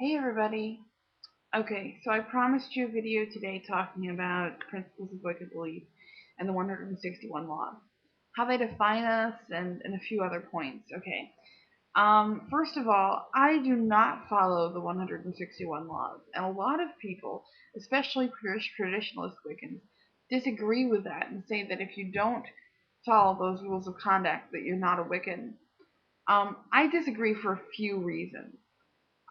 Hey everybody. Okay, so I promised you a video today talking about principles of Wiccan belief and the 161 laws, how they define us, and a few other points. Okay. First of all, I do not follow the 161 laws, and a lot of people, especially traditionalist Wiccans, disagree with that and say that if you don't follow those rules of conduct, that you're not a Wiccan. I disagree for a few reasons.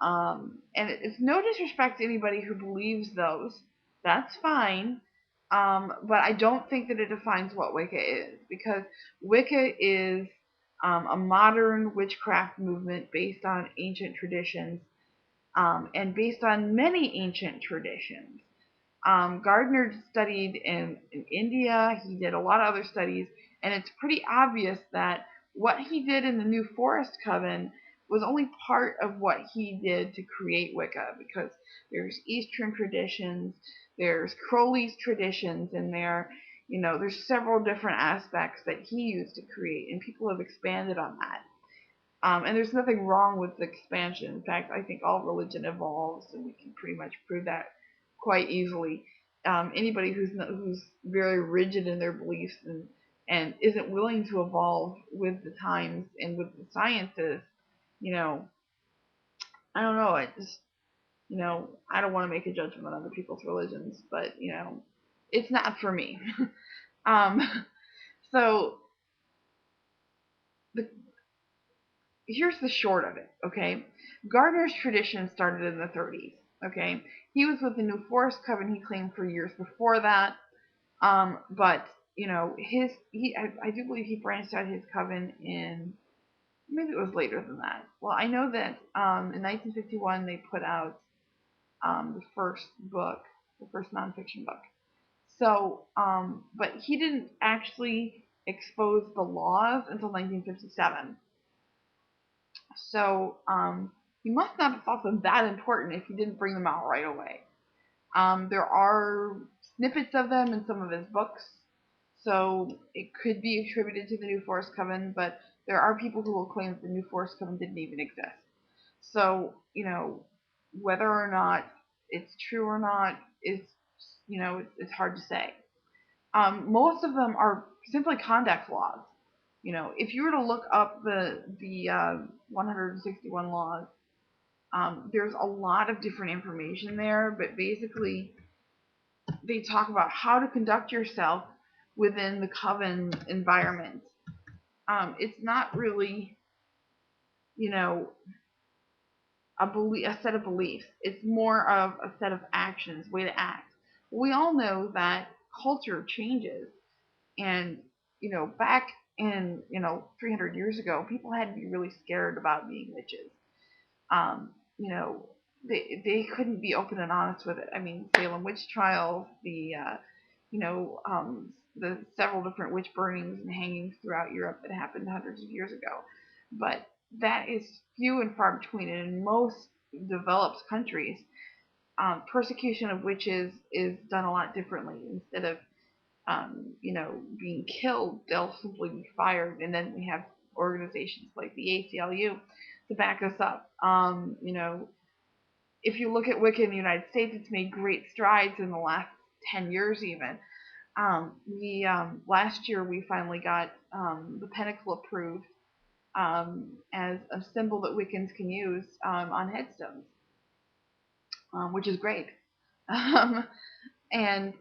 And it's no disrespect to anybody who believes those. That's fine. But I don't think that it defines what Wicca is, because Wicca is a modern witchcraft movement based on ancient traditions, and based on many ancient traditions. Gardner studied in India. He did a lot of other studies, and it's pretty obvious that what he did in the New Forest Coven was only part of what he did to create Wicca, because there's Eastern traditions, there's Crowley's traditions in there. There's several different aspects that he used to create, and people have expanded on that. And there's nothing wrong with expansion. In fact, I think all religion evolves, and we can pretty much prove that quite easily. Anybody who's very rigid in their beliefs and isn't willing to evolve with the times and with the sciences, you know, I don't know. I don't want to make a judgment on other people's religions, but it's not for me. um, so the here's the short of it, okay? Gardner's tradition started in the 30s, okay? He was with the New Forest Coven, he claimed, for years before that. But I do believe he branched out his coven in, maybe it was later than that. Well, I know that in 1951 they put out the first book, the first nonfiction book. So, but he didn't actually expose the laws until 1957. So he must not have thought them that important if he didn't bring them out right away. There are snippets of them in some of his books, so it could be attributed to the New Forest Coven, but there are people who will claim that the New Forest Coven didn't even exist. So, whether or not it's true or not is, it's hard to say. Most of them are simply conduct laws. If you were to look up the 161 laws, there's a lot of different information there, but basically they talk about how to conduct yourself within the coven environment. It's not really, you know, a set of beliefs. It's more of a set of actions, way to act. We all know that culture changes, and back in 300 years ago, people had to be really scared about being witches. um, you know, they couldn't be open and honest with it. I mean, Salem witch trials, the several different witch burnings and hangings throughout Europe that happened hundreds of years ago. But that is few and far between. And in most developed countries, persecution of witches is done a lot differently. Instead of being killed, they'll simply be fired. And then we have organizations like the ACLU to back us up. If you look at Wicca in the United States, it's made great strides in the last 10 years even. Last year we finally got the pentacle approved as a symbol that Wiccans can use on headstones, which is great. Um, and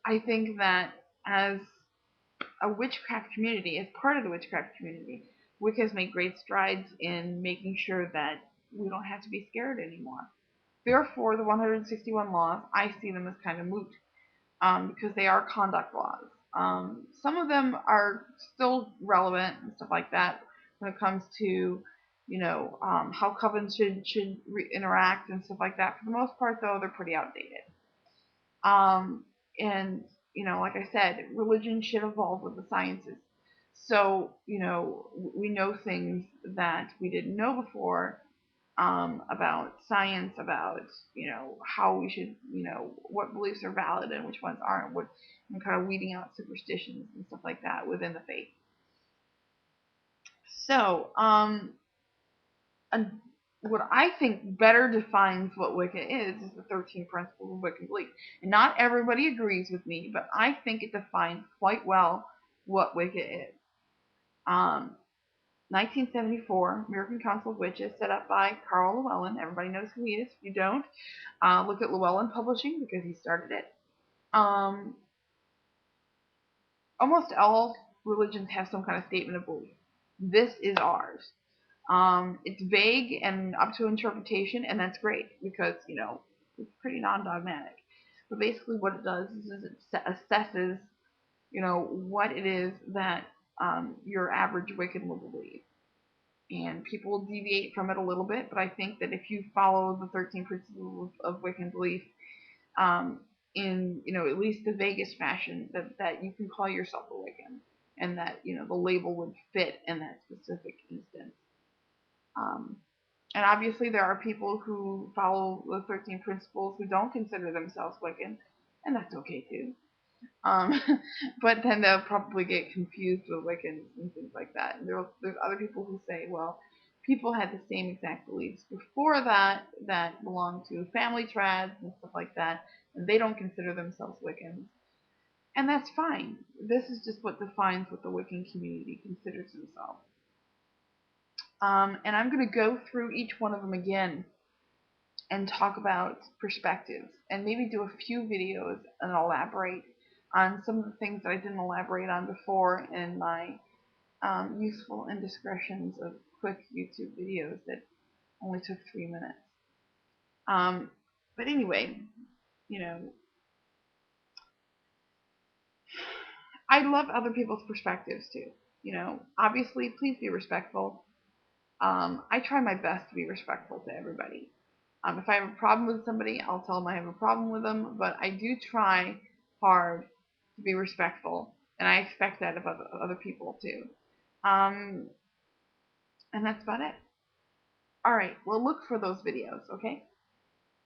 I think that as a witchcraft community, as part of the witchcraft community, Wicca has made great strides in making sure that we don't have to be scared anymore. Therefore, the 161 laws, I see them as kind of moot, because they are conduct laws. Some of them are still relevant and stuff like that when it comes to, how covens should interact and stuff like that. For the most part, though, they're pretty outdated. And like I said, religion should evolve with the sciences. So we know things that we didn't know before, about science, about how we should, what beliefs are valid and which ones aren't, what, and kind of weeding out superstitions and stuff like that within the faith. So what I think better defines what Wicca is the 13 principles of Wiccan belief. And not everybody agrees with me, but I think it defines quite well what Wicca is. 1974, American Council of Witches, set up by Carl Llewellyn. Everybody knows who he is. If you don't, look at Llewellyn Publishing because he started it. Almost all religions have some kind of statement of belief. This is ours. It's vague and up to interpretation, and that's great because, it's pretty non-dogmatic. But basically what it does is it assesses, what it is that your average Wiccan will believe. And people will deviate from it a little bit, but I think that if you follow the 13 principles of Wiccan belief um, in, at least the vaguest fashion, that you can call yourself a Wiccan, and that, the label would fit in that specific instance. And obviously there are people who follow the 13 principles who don't consider themselves Wiccan, and that's okay too. Um, but then they'll probably get confused with Wiccans and things like that. And there's other people who say, well, people had the same exact beliefs before that belonged to family trads and stuff like that, and they don't consider themselves Wiccans. And that's fine. This is just what defines what the Wiccan community considers themselves. And I'm going to go through each one of them again and talk about perspectives and maybe do a few videos and elaborate on some of the things that I didn't elaborate on before in my useful indiscretions of quick YouTube videos that only took 3 minutes. But anyway, I love other people's perspectives too. Obviously, please be respectful. I try my best to be respectful to everybody. If I have a problem with somebody, I'll tell them I have a problem with them, but I do try hard to be respectful, and I expect that of other people too. And that's about it. Alright, well, look for those videos, okay?